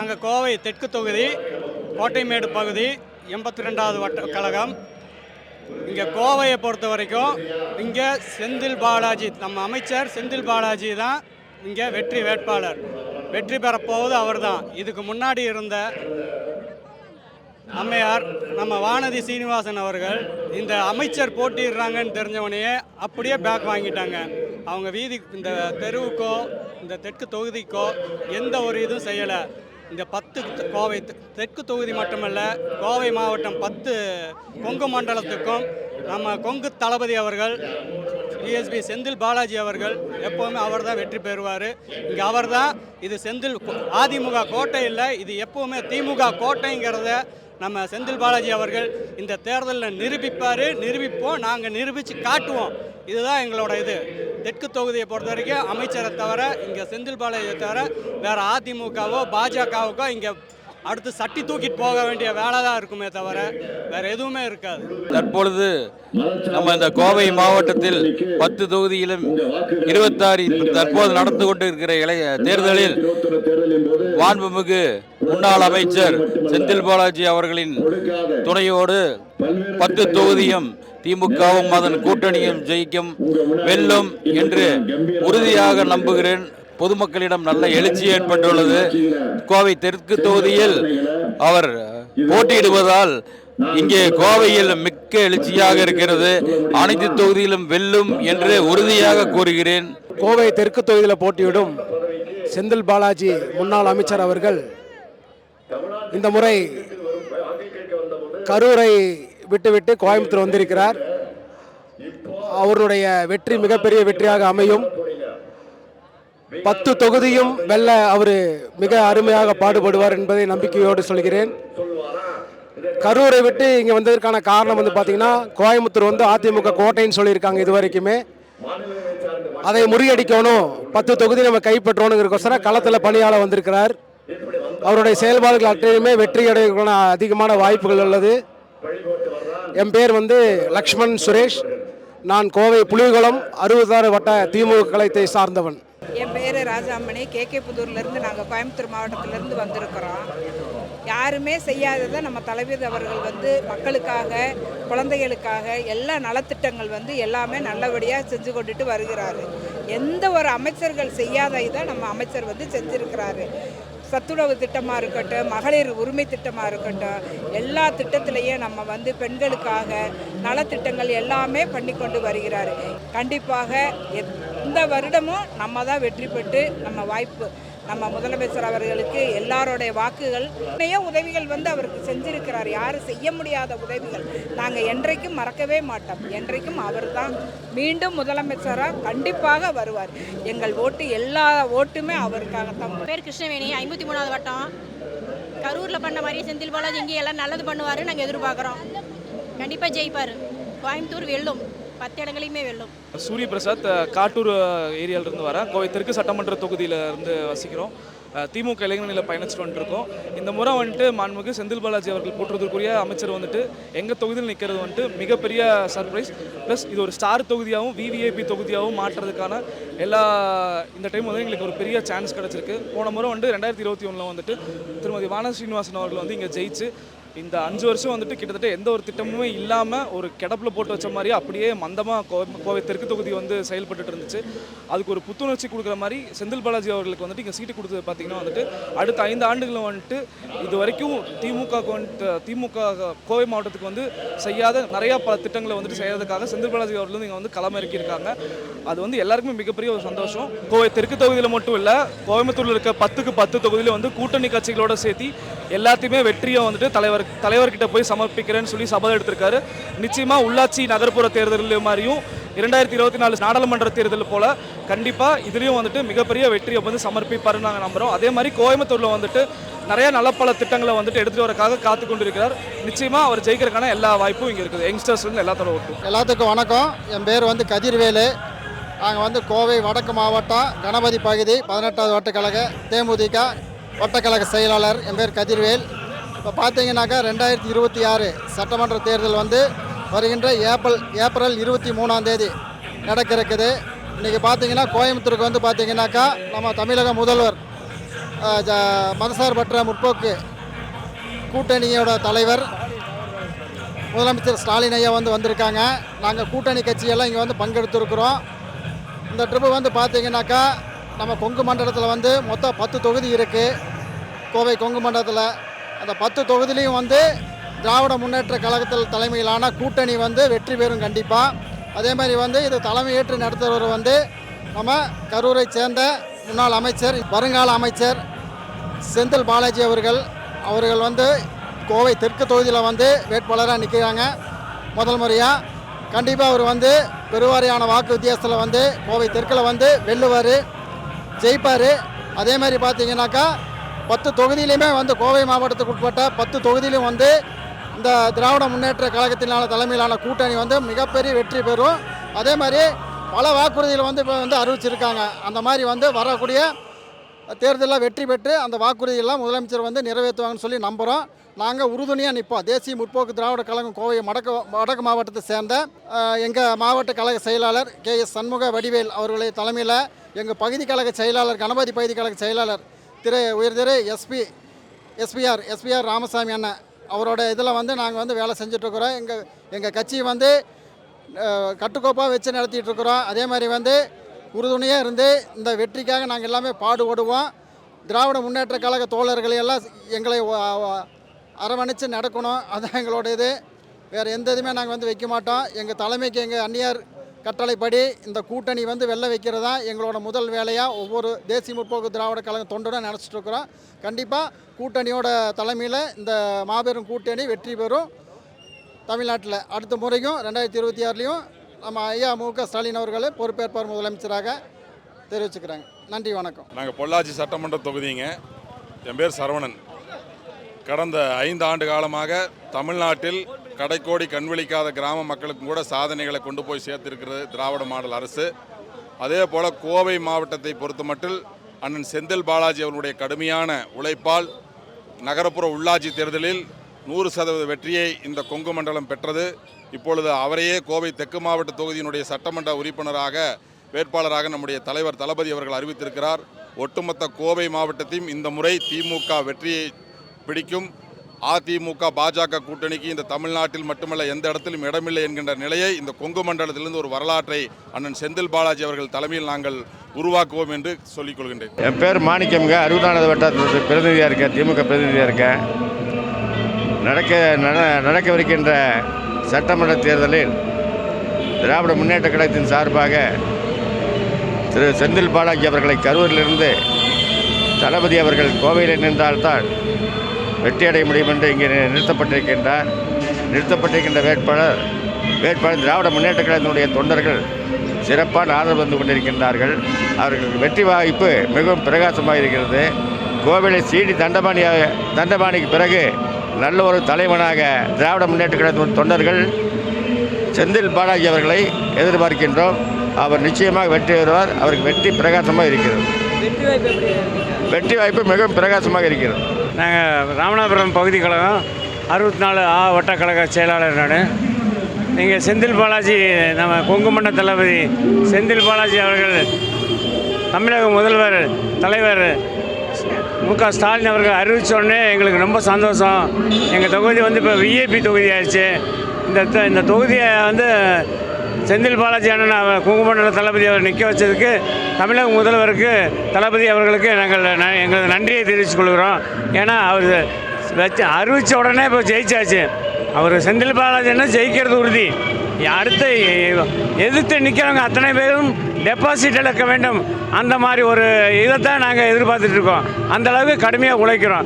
நாங்கள் கோவை தெற்கு தொகுதி கோட்டைமேடு பகுதி 82வது வட்ட கழகம். இங்கே கோவையை பொறுத்த வரைக்கும் இங்கே செந்தில் பாலாஜி, நம்ம அமைச்சர் செந்தில் பாலாஜி தான் இங்கே வெற்றி வேட்பாளர். வெற்றி பெறப்போவது அவர் தான். இதுக்கு முன்னாடி இருந்த அம்மையார் நம்ம வானதி சீனிவாசன் அவர்கள் இந்த அமைச்சர் போட்டிடுறாங்கன்னு தெரிஞ்சவனையே அப்படியே பேக் வாங்கிட்டாங்க. அவங்க இந்த தெருவுக்கோ இந்த தெற்கு தொகுதிக்கோ எந்த ஒரு இதுவும் செய்யலை. இந்த 10 கோவை தெற்கு தொகுதி மட்டுமல்ல, கோவை மாவட்டம் 10 கொங்கு மண்டலத்துக்கும் நம்ம கொங்கு தளபதி அவர்கள் டிஎஸ்பி செந்தில் பாலாஜி அவர்கள் எப்போவுமே அவர் தான் வெற்றி பெறுவார். இங்கே அவர் தான். இது செந்தில் அதிமுக கோட்டை இல்லை, இது எப்போவுமே திமுக கோட்டைங்கிறத நம்ம செந்தில் பாலாஜி அவர்கள் இந்த தேர்தலில் நிரூபிப்போம். நாங்கள் நிரூபித்து காட்டுவோம். இதுதான் எங்களோட இது. தெற்கு தொகுதியை பொறுத்த வரைக்கும் அமைச்சரை தவிர, இங்கே செந்தில் பாலாஜியை தவிர வேறு அதிமுகவோ பாஜகவுக்கோ இங்கே அடுத்து சட்டி தூக்கிட்டு போக வேண்டிய வேலை தான் இருக்குமே தவிர வேறு எதுவுமே இருக்காது. தற்பொழுது நம்ம இந்த கோவை மாவட்டத்தில் 10 தொகுதியிலும் 26 தற்போது நடந்து கொண்டு இருக்கிற தேர்தலில் மாண்புமிகு முன்னாள் அமைச்சர் செந்தில் பாலாஜி அவர்களின் துணையோடு 10 தொகுதியும் திமுகவும் அதன் கூட்டணியும் ஜெயிக்கும், வெல்லும் என்று உறுதியாக நம்புகிறேன். பொதுமக்களிடம் நல்ல எழுச்சி ஏற்பட்டுள்ளது. கோவை தெற்கு தொகுதியில் அவர் போட்டியிடுவதால் இங்கே கோவையில் மிக்க எழுச்சியாக இருக்கிறது. அனைத்து தொகுதியிலும் வெல்லும் என்று உறுதியாக கூறுகிறேன். கோவை தெற்கு தொகுதியில் போட்டியிடும் செந்தில் பாலாஜி முன்னாள் அமைச்சர் அவர்கள் இந்த முறை கரூரை விட்டுவிட்டு கோயம்புத்தூர் வந்திருக்கிறார். அவருடைய வெற்றி மிகப்பெரிய வெற்றியாக அமையும். 10 தொகுதியும் வெல்ல அவர் மிக அருமையாக பாடுபடுவார் என்பதை நம்பிக்கையோடு சொல்கிறேன். கரூரை விட்டு இங்கே வந்ததற்கான காரணம் பார்த்தீங்கன்னா, கோயம்புத்தூர் அதிமுக கோட்டைன்னு சொல்லியிருக்காங்க இது வரைக்குமே. அதை முறியடிக்கணும், 10 தொகுதி நம்ம கைப்பற்றணுங்கிறக்கோசரம் களத்தில் பணியாள வந்திருக்கிறார். அவருடைய செயல்பாடுகள் அத்தனையுமே வெற்றி அடைவதற்கான அதிகமான வாய்ப்புகள் உள்ளது. என் பேர் லக்ஷ்மண் சுரேஷ். நான் கோவை புலிகுளம் 66 வட்ட திமுக கழகத்தை சார்ந்தவன். என் பேர் ராஜாமணி. கேகே புதூர்லேருந்து நாங்கள் கோயம்புத்தூர் மாவட்டத்திலேருந்து வந்திருக்கிறோம். யாருமே செய்யாததை நம்ம தலைவர் அவர்கள் மக்களுக்காக, குழந்தைகளுக்காக எல்லா நலத்திட்டங்கள் எல்லாமே நல்லபடியாக செஞ்சு கொண்டுட்டு வருகிறாரு. எந்த ஒரு அமைச்சர்கள் செய்யாத இதை நம்ம அமைச்சர் செஞ்சுருக்கிறாரு. சத்துணவு திட்டமாக இருக்கட்டும், மகளிர் உரிமை திட்டமாக இருக்கட்டும், எல்லா திட்டத்திலையும் நம்ம பெண்களுக்காக நலத்திட்டங்கள் எல்லாமே பண்ணி கொண்டு வருகிறார். கண்டிப்பாக இந்த வருடமும் நம்ம தான் வெற்றி பெற்று நம்ம முதலமைச்சர் அவர்களுக்கு எல்லாரோடைய வாக்குகள் நிறைய உதவிகள் அவருக்கு செஞ்சிருக்கிறார். யாரும் செய்ய முடியாத உதவிகள் நாங்கள் என்றைக்கும் மறக்கவே மாட்டோம். என்றைக்கும் அவர் தான் மீண்டும் முதலமைச்சராக கண்டிப்பாக வருவார். எங்கள் ஓட்டு எல்லா ஓட்டுமே அவருக்காகத்தான். பேர் கிருஷ்ணவேணி, 53வது வட்டம். கரூரில் பண்ண மாதிரி செந்தில் பாலாஜி இங்கே எல்லாம் நல்லது பண்ணுவார் நாங்கள் எதிர்பார்க்குறோம். கண்டிப்பாக ஜெயிப்பார். கோயம்புத்தூர் வெல்லும், 10 இடங்களையுமே வெல்லும். சூரிய பிரசாத், காட்டூர் ஏரியாவிலிருந்து வரேன். கோவை தெற்கு சட்டமன்ற தொகுதியிலிருந்து வசிக்கிறோம். திமுக இளைஞர்களில் பயணிச்சுட்டு வந்துருக்கோம். இந்த முறை மாண்புமிகு செந்தில் பாலாஜி அவர்கள் போற்றுவதற்குரிய அமைச்சர் எங்கள் தொகுதியில் நிற்கிறது மிகப்பெரிய சர்ப்ரைஸ். ப்ளஸ் இது ஒரு ஸ்டார் தொகுதியாகவும் விவிஐபி தொகுதியாகவும் மாற்றுறதுக்கான இந்த டைம் எங்களுக்கு ஒரு பெரிய சான்ஸ் கிடச்சிருக்கு. போன முறை 2021 திருமதி வானதி சீனிவாசன் அவர்கள் இங்கே ஜெயிச்சு இந்த 5 வருஷம் கிட்டத்தட்ட எந்த ஒரு திட்டமுமே இல்லாமல் ஒரு கிடப்பில் போட்டு வச்ச மாதிரி அப்படியே மந்தமாக கோவை தெற்கு தொகுதி செயல்பட்டு இருந்துச்சு. அதுக்கு ஒரு புத்துணர்ச்சி கொடுக்குற மாதிரி செந்தில் பாலாஜி அவர்களுக்கு இங்கே சீட்டு கொடுத்தது பார்த்திங்கன்னா அடுத்த 5 ஆண்டுகளில் இது வரைக்கும் திமுக கோவை மாவட்டத்துக்கு செய்யாத நிறையா பல திட்டங்களை செய்யறதுக்காக செந்தில் பாலாஜி அவர்கள் இங்கே களமிறக்கியிருக்காங்க. அது எல்லாருக்குமே மிகப்பெரிய ஒரு சந்தோஷம். கோவை தெற்கு தொகுதியில் மட்டும் இல்லை, கோயம்புத்தூரில் இருக்க 10க்கு 10 தொகுதியில் கூட்டணி கட்சிகளோட சேர்த்து எல்லாத்தையுமே வெற்றியை தலைவர்கிட்ட போய் சமர்ப்பிக்கிறேன்னு சொல்லி சபதம் எடுத்திருக்காரு. நிச்சயமாக உள்ளாட்சி நகர்ப்புற தேர்தல் மாதிரியும் 2024 நாடாளுமன்ற தேர்தல் போல கண்டிப்பாக இதுலேயும் மிகப்பெரிய வெற்றியை சமர்ப்பிப்பாருன்னு நாங்கள் நம்புகிறோம். அதே மாதிரி கோயம்புத்தூரில் நிறைய நல்ல பல திட்டங்களை எடுத்துகிட்டு வரக்காக காத்து கொண்டு இருக்கிறார். நிச்சயமாக அவர் ஜெயிக்கிறதுக்கான எல்லா வாய்ப்பும் இங்கே இருக்குது. யங்ஸ்டர்ஸ்லேருந்து எல்லாத்துக்கும் வணக்கம். என் பேர் கதிர்வேலு. நாங்கள் கோவை வடக்கு மாவட்டம் கணபதி பகுதி 18வது வட்டக்கழக தேமுதிக வட்டக்கழக செயலாளர். என் பேர் கதிர்வேல். இப்போ பார்த்தீங்கன்னாக்கா 2026 சட்டமன்ற தேர்தல் வருகின்ற ஏப்ரல் 23ஆம் தேதி நடக்க இருக்குது. இன்றைக்கி பார்த்தீங்கன்னா கோயம்புத்தூருக்கு பார்த்தீங்கன்னாக்கா நம்ம தமிழக முதல்வர் மதசார்பற்ற முற்போக்கு கூட்டணியோட தலைவர் முதலமைச்சர் ஸ்டாலின் ஐயா வந்திருக்காங்க. நாங்கள் கூட்டணி கட்சியெல்லாம் இங்கே பங்கெடுத்துருக்குறோம். இந்த ட்ரிப்பு பார்த்தீங்கன்னாக்கா நம்ம கொங்கு மண்டலத்தில் மொத்தம் 10 தொகுதி இருக்குது. கோவை கொங்கு மண்டலத்தில் அந்த 10 தொகுதியிலையும் திராவிட முன்னேற்ற கழகத்தில் தலைமையிலான கூட்டணி வெற்றி பெறும் கண்டிப்பாக. அதே மாதிரி இது தலைமையேற்று நடத்துகிறவர் நம்ம கரூரை சேர்ந்த முன்னாள் அமைச்சர், வருங்கால அமைச்சர் செந்தில் பாலாஜி அவர்கள் கோவை தெற்கு தொகுதியில் வேட்பாளராக நிற்கிறாங்க. முதல் முறையாக கண்டிப்பாக அவர் பெருவாரியான வாக்கு வித்தியாசத்தில் கோவை தெற்கில் வெல்லுவார், ஜெயிப்பார். அதே மாதிரி பார்த்தீங்கன்னாக்கா 10 தொகுதியிலையுமே கோவை மாவட்டத்துக்கு உட்பட்ட 10 தொகுதியிலும் இந்த திராவிட முன்னேற்ற கழகத்தினால தலைமையிலான கூட்டணி மிகப்பெரிய வெற்றி பெறும். அதே மாதிரி பல வாக்குறுதிகள் இப்போ அறிவிச்சிருக்காங்க. அந்த மாதிரி வரக்கூடிய தேர்தலில் வெற்றி பெற்று அந்த வாக்குறுதியெல்லாம் முதலமைச்சர் நிறைவேற்றுவாங்கன்னு சொல்லி நம்புகிறோம். நாங்கள் உறுதுணையாக நிற்போம். தேசிய முற்போக்கு திராவிட கழகம் கோவை வடக்கு மாவட்டத்தை சேர்ந்த எங்கள் மாவட்ட கழக செயலாளர் KS சண்முக வடிவேல் அவர்களுடைய தலைமையில் எங்கள் பகுதி கழக செயலாளர், கணபதி பகுதி கழக செயலாளர் உயர்திரு எஸ்பிஆர் ராமசாமி அண்ணன் அவரோட இதில் நாங்கள் வேலை செஞ்சிட்ருக்குறோம். எங்கள் கட்சி கட்டுக்கோப்பாக வச்சு நடத்திட்டுருக்குறோம். அதே மாதிரி உறுதுணையாக இருந்து இந்த வெற்றிக்காக நாங்கள் எல்லாமே பாடுபடுவோம். திராவிட முன்னேற்ற கழக தோழர்களையெல்லாம் எங்களை அரவணைச்சு நடக்கணும். அதுதான் எங்களோட இது. வேறு எந்த இதுவுமே நாங்கள் வைக்க மாட்டோம். எங்கள் தலைமைக்கு எங்கள் அந்நியார் கட்டளைப்படி இந்த கூட்டணி வெல்ல வைக்கிறது தான் எங்களோட முதல் வேலையாக ஒவ்வொரு தேசிய முற்போக்கு திராவிட கழக தொண்டரும் நினச்சிட்ருக்குறோம். கண்டிப்பாக கூட்டணியோட தலைமையில் இந்த மாபெரும் கூட்டணி வெற்றி பெறும். தமிழ்நாட்டில் அடுத்த முறையும் 2026லையும் நம்ம ஐயா MK ஸ்டாலின் அவர்களை பொறுப்பேற்பார் முதலமைச்சராக தெரிவிச்சுக்கிறாங்க. நன்றி, வணக்கம். நாங்கள் பொள்ளாச்சி சட்டமன்ற தொகுதிங்க. என் பேர் சரவணன். கடந்த 5 ஆண்டு காலமாக தமிழ்நாட்டில் கடைக்கோடி கண்விழிக்காத கிராம மக்களுக்கும் கூட சாதனைகளை கொண்டு போய் சேர்த்திருக்கிறது திராவிட மாடல் அரசு. அதே போல் கோவை மாவட்டத்தை பொறுத்தமட்டில் அண்ணன் செந்தில் பாலாஜி அவர்களுடைய கடுமையான உழைப்பால் நகரப்புற உள்ளாட்சி தேர்தலில் 100% வெற்றியை இந்த கொங்கு மண்டலம் பெற்றது. இப்பொழுது அவரையே கோவை தெற்கு மாவட்ட தொகுதியினுடைய சட்டமன்ற உறுப்பினராக வேட்பாளராக நம்முடைய தலைவர் தளபதி அவர்கள் அறிவித்திருக்கிறார். ஒட்டுமொத்த கோவை மாவட்டத்தையும் இந்த முறை திமுக வெற்றியை பிடிக்கும். அதிமுக பாஜக கூட்டணிக்கு இந்த தமிழ்நாட்டில் மட்டுமல்ல எந்த இடத்திலும் இடமில்லை என்கின்ற நிலையை இந்த கொங்கு மண்டலத்திலிருந்து ஒரு வரலாற்றை அண்ணன் செந்தில் பாலாஜி அவர்கள் தலைமையில் நாங்கள் உருவாக்குவோம் என்று சொல்லிக் கொள்கின்றேன். என் பேர் மாணிக்கம்ங்க. 60வது வட்டத்தில் பிரதிநிதியாக இருக்கேன், திமுக பிரதிநிதியாக இருக்கேன். நடக்கவிருக்கின்ற சட்டமன்ற தேர்தலில் திராவிட முன்னேற்ற கழகத்தின் சார்பாக திரு செந்தில் பாலாஜி அவர்களை கரூரிலிருந்து தளபதி அவர்கள் கோவையில் நின்றால்தான் வெற்றியடைய முடியும் என்று இங்கே நிறுத்தப்பட்டிருக்கின்ற வேட்பாளர் திராவிட முன்னேற்ற கழகத்தினுடைய தொண்டர்கள் சிறப்பான ஆதரவு வந்து கொண்டிருக்கின்றார்கள். அவர்களுக்கு வெற்றி வாய்ப்பு மிகவும் பிரகாசமாக இருக்கிறது. கோவையில் சிடி தண்டபாணிக்கு பிறகு நல்ல ஒரு தலைவனாக திராவிட முன்னேற்ற கழகத்தின் தொண்டர்கள் செந்தில் பாலாஜி அவர்களை எதிர்பார்க்கின்றோம். அவர் நிச்சயமாக வெற்றி பெறுவார். அவருக்கு வெற்றி பிரகாசமாக இருக்கிறது. வெற்றி வாய்ப்பு மிகவும் பிரகாசமாக இருக்கிறது. நாங்கள் ராமநாதபுரம் பகுதி கழகம் 64A வட்ட கழக செயலாளர். இங்கே செந்தில் பாலாஜி, நம்ம கொங்கு மண்டல தளபதி செந்தில் பாலாஜி அவர்கள் தமிழக முதல்வர் தலைவர் MK ஸ்டாலின் அவர்கள் அறிவித்தோடனே எங்களுக்கு ரொம்ப சந்தோஷம். எங்கள் தொகுதி இப்போ VIP தொகுதி ஆயிடுச்சு. இந்த தொகுதியை செந்தில் பாலாஜி அண்ணன் கொங்கு மண்டல தளபதி அவர் நிற்க வச்சதுக்கு தமிழக முதல்வருக்கு தளபதி அவர்களுக்கு எங்களது நன்றியை தெரிவித்துக் கொள்கிறோம். ஏன்னா அவர் அறிவித்த உடனே இப்போ ஜெயிச்சாச்சு. அவர் செந்தில் பாலாஜி அண்ணன் ஜெயிக்கிறது உறுதி. அடுத்து எதிர்த்து நிற்கிறவங்க அத்தனை பேரும் டெபாசிட் இழக்க வேண்டும். அந்த மாதிரி ஒரு இதைத்தான் நாங்கள் எதிர்பார்த்துட்ருக்கோம். அந்தளவுக்கு கடுமையாக உழைக்கிறோம்.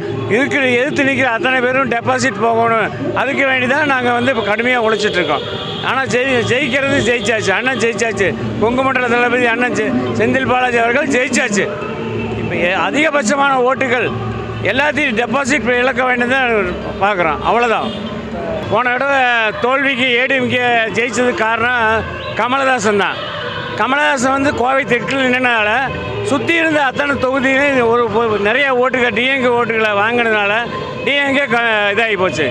எதிர்த்து நிற்கிற அத்தனை பேரும் டெபாசிட் போகணும். அதுக்கு வேண்டி தான் நாங்கள் இப்போ கடுமையாக உழைச்சிட்ருக்கோம். ஆனால் ஜெயிக்கிறது ஜெயிச்சாச்சு. அண்ணன் ஜெயிச்சாச்சு. கொங்கு மண்டல தளபதி அண்ணன் செந்தில் பாலாஜி அவர்கள் ஜெயிச்சாச்சு. இப்போ அதிகபட்சமான ஓட்டுகள் எல்லாத்தையும் டெபாசிட் இழக்க வேண்டியதான் பார்க்குறோம். அவ்வளோதான். போன தடவை தோல்விக்கு ஏடிஎம்கே ஜெயிச்சதுக்கு காரணம் கமலஹாசன் தான். கமலஹாசன் கோவை தெற்கில் நின்றனால சுற்றி இருந்த அத்தனை தொகுதியிலும் ஒரு நிறைய ஓட்டுகள் டிஎம்கே ஓட்டுகளை வாங்கினதுனால டிஎம்கே இதாகி போச்சு.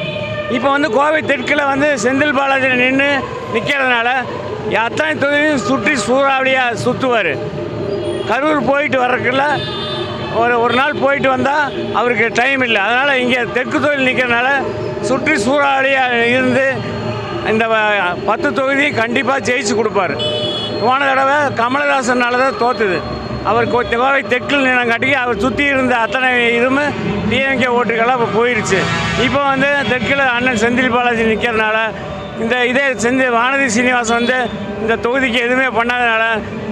இப்போ கோவை தெற்கில் செந்தில் பாலாஜி நிற்கிறதுனால அத்தனை தொகுதியும் சுற்றி சூறாவளியாக சுற்றுவார். கரூர் போயிட்டு வர்றதுக்குள்ள ஒரு நாள் போயிட்டு வந்தால் அவருக்கு டைம் இல்லை. அதனால் இங்கே தெற்கு தொகுதியில் நிற்கிறனால சுற்றி சூறாவளியாக இருந்து இந்த 10 தொகுதி கண்டிப்பாக ஜெயிச்சு கொடுப்பார். போன தடவை கமலஹாசனால தான் தோற்றுது. அவர் கோவை தெற்கில் நிலங்காட்டிக்கு அவர் சுற்றி இருந்த அத்தனை இதுவுமே டிஎம்கே ஓட்டுகளாக இப்போ போயிடுச்சு. இப்போ வந்து தெற்கில் அண்ணன் செந்தில் பாலாஜி நிற்கிறதுனால இதே வானதி சீனிவாசன் வந்து இந்த தொகுதிக்கு எதுவுமே பண்ணாதனால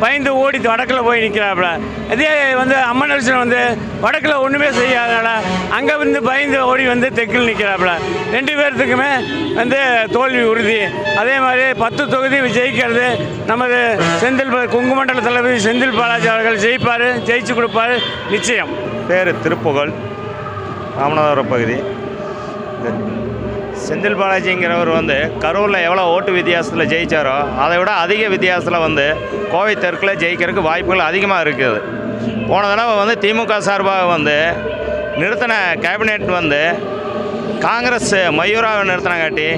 பயந்து ஓடி வடக்கில் போய் நிற்கிறாப்புல. இதே வந்து அம்மனரசன் வந்து வடக்கில் ஒன்றுமே செய்யாதனால அங்கே வந்து பயந்து ஓடி வந்து தெற்கில் நிற்கிறாப்புல. 2 பேர்த்துக்குமே வந்து தோல்வி உறுதி. அதே மாதிரி 10 தொகுதி ஜெயிக்கிறது நமது கொங்குமண்டல தளபதி செந்தில் பாலாஜி அவர்கள் ஜெயிப்பார், ஜெயிச்சு கொடுப்பார் நிச்சயம். பேர் திருப்புகழ், ராமநாதபுரம் பகுதி. செந்தில் பாலாஜிங்கிறவர் வந்து கரூரில் எவ்வளோ ஓட்டு வித்தியாசத்தில் ஜெயித்தாரோ அதை விட அதிக வித்தியாசத்தில் வந்து கோவை தெற்கில் ஜெயிக்கிறதுக்கு வாய்ப்புகள் அதிகமாக இருக்குது. போன தடவை வந்து திமுக சார்பாக வந்து நிறுத்தின கேபினெட் வந்து காங்கிரஸ் மயூராவை நிறுத்தினங்காட்டி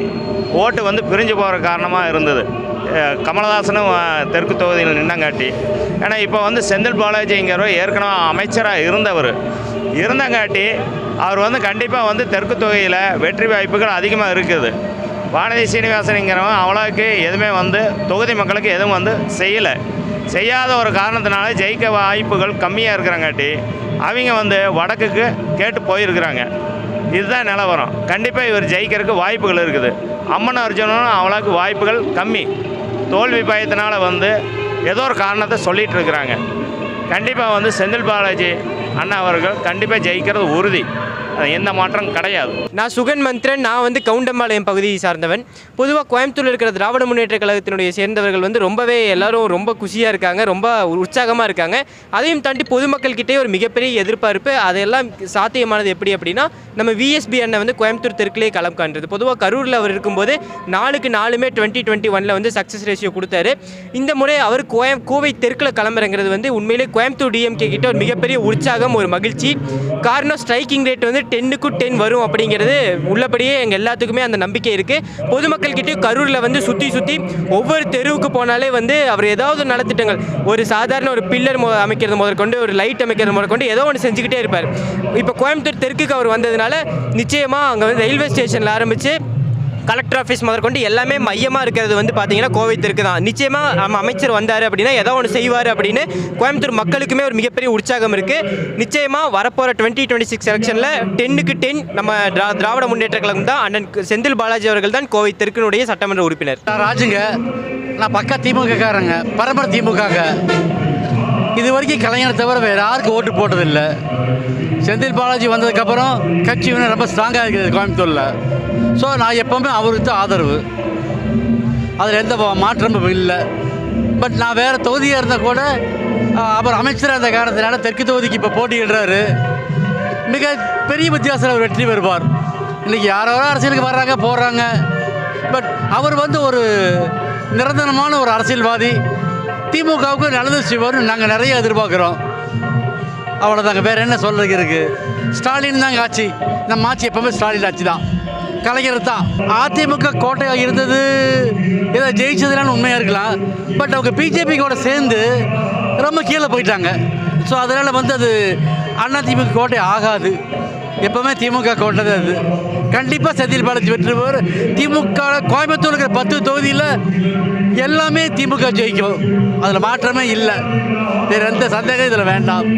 ஓட்டு வந்து பிரிஞ்சு போகிற காரணமாக இருந்தது. கமலஹாசனும் தெற்கு தொகுதியில் நின்னங்காட்டி. ஏன்னா இப்போ வந்து செந்தில் பாலாஜிங்கிறவர் ஏற்கனவே அமைச்சராக இருந்தங்காட்டி அவர் வந்து கண்டிப்பாக வந்து தெற்கு தொகுதியில் வெற்றி வாய்ப்புகள் அதிகமாக இருக்குது. வானதி சீனிவாசனுங்கிறவங்க அவ்வளோக்கு எதுவுமே வந்து தொகுதி மக்களுக்கு எதுவும் வந்து செய்யாத ஒரு காரணத்தினால ஜெயிக்க வாய்ப்புகள் கம்மியாக இருக்கிறங்காட்டி அவங்க வந்து வடக்குக்கு கேட்டு போயிருக்கிறாங்க. இதுதான் நிலவரம். கண்டிப்பாக இவர் ஜெயிக்கிறதுக்கு வாய்ப்புகள் இருக்குது. அம்மன் அர்ஜுனும் அவ்வளோக்கு வாய்ப்புகள் கம்மி. தோல்வி பயத்தினால வந்து ஏதோ ஒரு காரணத்தை சொல்லிகிட்டு இருக்கிறாங்க. கண்டிப்பாக வந்து செந்தில் பாலாஜி அண்ணா அவர்கள் கண்டிப்பாக ஜெயிக்கிறது உறுதி. எந்த மாற்றம் கிடையாது. நான் சுகன் மந்திரன். நான் வந்து கவுண்டம்பாளையம் பகுதியை சார்ந்தவன். பொதுவாக கோயம்புத்தூரில் இருக்கிற திராவிட முன்னேற்ற கழகத்தினுடைய சேர்ந்தவர்கள் வந்து ரொம்பவே எல்லாரும் ரொம்ப குஷியாக இருக்காங்க, ரொம்ப உற்சாகமாக இருக்காங்க. அதையும் தாண்டி பொதுமக்கள்கிட்டே ஒரு மிகப்பெரிய எதிர்பார்ப்பு. அதெல்லாம் சாத்தியமானது எப்படி அப்படின்னா நம்ம விஎஸ்பி அண்ணன் வந்து கோயம்புத்தூர் தெற்கிலே களம் காண்றது. பொதுவாக கரூரில் அவர் இருக்கும்போது 4க்கு 4மே 2021 வந்து சக்ஸஸ் ரேஷியோ கொடுத்தாரு. இந்த முறை அவர் கோவை தெற்கில் களமிறங்கிறது வந்து உண்மையிலே கோயம்புத்தூர் டிஎம்கே கிட்ட ஒரு மிகப்பெரிய உற்சாகம், ஒரு மகிழ்ச்சி. காரணம் ஸ்ட்ரைக்கிங் ரேட் வந்து 10க்கு 10 வரும் அப்படிங்கிறது உள்ளபடியே எங்கள் எல்லாத்துக்குமே அந்த நம்பிக்கை இருக்குது. பொதுமக்கள்கிட்டே கரூரில் வந்து சுற்றி ஒவ்வொரு தெருவுக்கு போனாலே வந்து அவர் ஏதாவது நலத்திட்டங்கள், ஒரு சாதாரண ஒரு பில்லர் அமைக்கிறது முதற்கொண்டு, ஒரு லைட் அமைக்கிறது முதற்கொண்டு ஏதோ ஒன்று செஞ்சுக்கிட்டே இருப்பார். இப்போ கோயம்புத்தூர் தெற்குக்கு அவர் வந்ததுனால நிச்சயமாக அங்கே வந்து ரயில்வே ஸ்டேஷனில் ஆரம்பித்து கலெக்டர் ஆஃபீஸ் முதற்கொண்டு எல்லாமே மையமாக இருக்கிறது வந்து பார்த்தீங்கன்னா கோவை தெற்கு தான். நிச்சயமாக நம்ம அமைச்சர் வந்தார் அப்படின்னா ஏதோ ஒன்று செய்வார் அப்படின்னு கோயம்புத்தூர் மக்களுக்குமே ஒரு மிகப்பெரிய உற்சாகம் இருக்குது. நிச்சயமாக வரப்போகிற 2026 எலெக்ஷனில் 10க்கு 10 நம்ம திராவிட முன்னேற்ற கழகம் தான். அண்ணன் செந்தில் பாலாஜி அவர்கள் தான் கோவை தெற்கினுடைய சட்டமன்ற உறுப்பினர். ராஜுங்க, நான் பக்கா திமுகக்காரங்க, பரம்பரை திமுக. இது வரைக்கும் கலைஞரை தவிர வேறு யாருக்கு ஓட்டு போட்டதில்லை. செந்தில் பாலாஜி வந்ததுக்கப்புறம் கட்சி இன்னும் ரொம்ப ஸ்ட்ராங்காக இருக்குது கோயம்புத்தூரில். ஸோ நான் எப்போவுமே அவருக்கு தான் ஆதரவு. அதில் எந்த மாற்றமும் இல்லை. பட் நான் வேறு தொகுதியாக இருந்தால் கூட அவர் அமைச்சராக இருந்த காரணத்தினால தெற்கு தொகுதிக்கு இப்போ போட்டியிடுறாரு. மிக பெரிய வித்தியாசத்தில் அவர் வெற்றி பெறுவார். இன்றைக்கி யாரோ அரசியலுக்கு வர்றாங்க போகிறாங்க. பட் அவர் வந்து ஒரு நிரந்தரமான ஒரு அரசியல்வாதி. திமுகவுக்கு நல்லது செய்வார்னு நாங்கள் நிறைய எதிர்பார்க்குறோம். அவ்வளோதாங்க, வேறு என்ன சொல்கிறதுக்கு இருக்குது. ஸ்டாலின் தாங்க ஆட்சி. நம்ம ஆட்சி எப்போவுமே ஸ்டாலின் ஆட்சி தான், கலைஞர் தான். அதிமுக கோட்டையாக இருந்தது, ஏதோ ஜெயிச்சதுனால உண்மையாக இருக்கலாம். பட் அவங்க பிஜேபி கூட சேர்ந்து ரொம்ப கீழே போயிட்டாங்க. ஸோ அதனால் வந்து அது அதிமுக கோட்டை ஆகாது. எப்போவுமே திமுக கோட்டை தான் அது. கண்டிப்பாக செந்தில் பாலாஜி வெற்றுவார். திமுக கோயம்புத்தூர் இருக்கிற 10 தொகுதியில் எல்லாமே திமுக ஜெயிக்கும். அதில் மாற்றமே இல்லை. வேறு எந்த சந்தேகம் இதில் வேண்டாம்.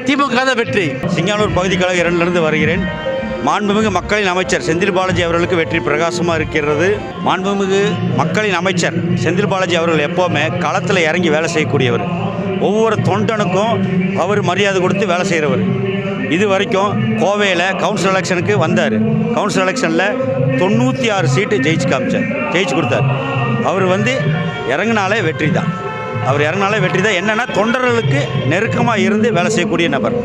திமுக தான் வெற்றி. சிங்கானூர் பகுதி கழக 2லிருந்து வருகிறேன். மாண்புமிகு மக்களின் அமைச்சர் செந்தில் பாலாஜி அவர்களுக்கு வெற்றி பிரகாசமாக இருக்கிறது. மாண்புமிகு மக்களின் அமைச்சர் செந்தில் பாலாஜி அவர்கள் எப்போவுமே களத்தில் இறங்கி வேலை செய்யக்கூடியவர். ஒவ்வொரு தொண்டனுக்கும் அவர் மரியாதை கொடுத்து வேலை செய்கிறவர். இது வரைக்கும் கோவையில் கவுன்சில் எலெக்ஷனுக்கு வந்தார். கவுன்சில் எலெக்ஷனில் 96 சீட்டு ஜெயிச்சு கொடுத்தார். அவர் வந்து இறங்கினாலே வெற்றி தான். என்னென்னா தொண்டர்களுக்கு நெருக்கமாக இருந்து வேலை செய்யக்கூடிய நபர்.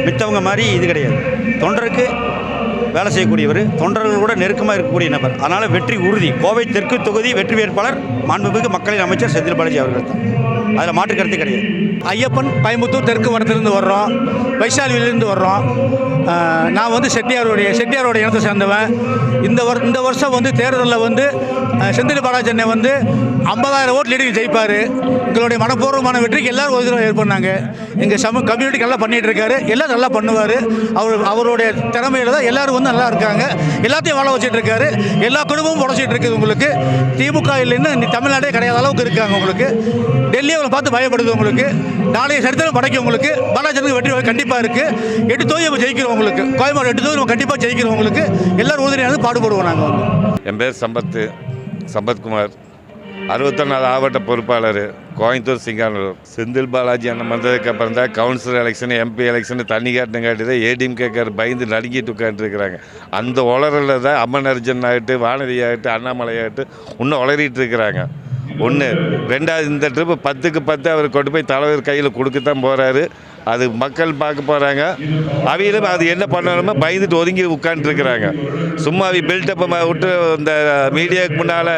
மித்தவங்க மாதிரி இது கிடையாது. தொண்டருக்கு வேலை செய்யக்கூடியவர், தொண்டர்கள் கூட நெருக்கமாக இருக்கக்கூடிய நபர். அதனால் வெற்றி உறுதி. கோவை தெற்கு தொகுதி வெற்றி வேட்பாளர் மாண்புமிகு மக்களின் அமைச்சர் செந்தில் பாலாஜி அவர்கள் தான். அதில் மாற்று கருத்து கிடையாது. ஐயப்பன், பயமுத்தூர் தெற்கு வடத்திலிருந்து வர்றோம், வைசாலியிலேருந்து வர்றோம். நான் வந்து செட்டியாரோட இனத்தை சேர்ந்தவன். இந்த வருஷம் வந்து தேர்தலில் வந்து செந்தில் பாலாஜி அண்ணன் வந்து 50,000 ஓட்டு லீடிங் ஜெயிப்பார். எங்களுடைய மனப்பூர்வமான வெற்றிக்கு எல்லோரும் உதவி ஏற்பண்ணாங்க. எங்கள் கம்யூனிட்டிக்கு நல்லா பண்ணிகிட்டு இருக்காரு. எல்லோரும் நல்லா பண்ணுவார். அவருடைய திறமையில் தான் எல்லோரும் வந்து நல்லா இருக்காங்க. எல்லாத்தையும் வாழ வச்சுட்டு இருக்காரு. எல்லா குடும்பமும் உடச்சிட்டு இருக்குது. உங்களுக்கு திமுக இல்லைன்னு தமிழ்நாடே கிடையாத அளவுக்கு இருக்காங்க. உங்களுக்கு டெல்லி அவங்களை பார்த்து பயப்படுது. உங்களுக்கு நாளைய சரித்திரம் படைக்கும். உங்களுக்கு பாலாஜி வெற்றி கண்டிப்பாக இருக்குது. 8 தொகுதி ஜெயிக்கிறோம். உங்களுக்கு கோயம்புத்தூர் 8 தொகுதி கண்டிப்பாக ஜெயிக்கிறோம். உங்களுக்கு எல்லோரும் உறுதியாக பாடுபடுவோம். நாங்கள் வந்து என் பேர் சம்பத்குமார், 61வது மாவட்ட பொறுப்பாளர், கோயம்புத்தூர் சிங்கானூர். செந்தில் பாலாஜி அண்ணன் வந்ததுக்கு அப்புறம் தான் கவுன்சிலர் எலெக்ஷன், எம்பி எலெக்ஷன் தண்ணி காட்டினங்காட்டி தான் ஏடிஎம்கேக்கார் பயந்து நடுங்கிட்டு உட்காந்துருக்குறாங்க. அந்த உளரில் தான் அம்மன் அர்ஜுன் ஆகிட்டு, வானதி ஆகிட்டு, அண்ணாமலை ஆகிட்டு இன்னும் உளறிட்டு இருக்கிறாங்க. ஒன்று. ரெண்டாவது, இந்த ட்ரிப்பு 10க்கு 10 அவர் கொண்டு போய் தலைவர் கையில் கொடுக்கத்தான் போகிறாரு. அது மக்கள் பார்க்க போகிறாங்க. அவையிலும் அது என்ன பண்ணணுமோ பயந்துட்டு ஒதுங்கி உட்காந்துருக்குறாங்க. சும்மா அவை பில்டப்பை விட்டு இந்த மீடியாவுக்கு முன்னால்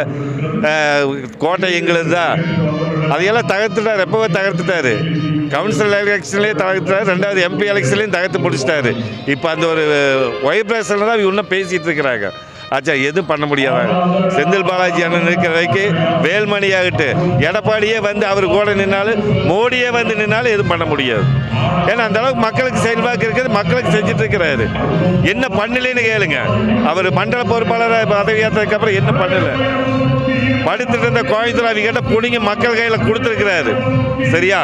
கோட்டை எங்களுக்கு தான் அதையெல்லாம் தகர்த்துட்டார். எப்போவே தகர்த்துட்டார். கவுன்சில் எலெக்ஷன்லேயே தகர்த்துட்டார். 2வது எம்பி எலெக்ஷன்லேயும் தகர்த்து முடிச்சிட்டாரு. இப்போ அந்த ஒரு வைப்ரேஷனில் தான் இன்னும் பேசிகிட்டு இருக்கிறாங்க. ஆச்சா, எதுவும் பண்ண முடியாது. செந்தில் பாலாஜி அண்ணன் இருக்கிற வரைக்கும் வேல்மணி ஆகிட்டு எடப்பாடியே வந்து அவர் கூட நின்னாலும், மோடியே வந்து நின்னாலும் எதுவும் பண்ண முடியாது. ஏன்னா அந்த அளவுக்கு மக்களுக்கு செயல்பாக்கு இருக்கிறது. மக்களுக்கு செஞ்சுட்டு இருக்கிறாரு. என்ன பண்ணலைன்னு கேளுங்க. அவர் மண்டல பொறுப்பாளராக பதவி ஏற்றதுக்கப்புறம் என்ன பண்ணலை. படுத்துட்டு இருந்த கோயம்புத்தூர் அவங்க கிட்ட பிடிங்க மக்கள் கையில் கொடுத்துருக்கிறாரு. சரியா?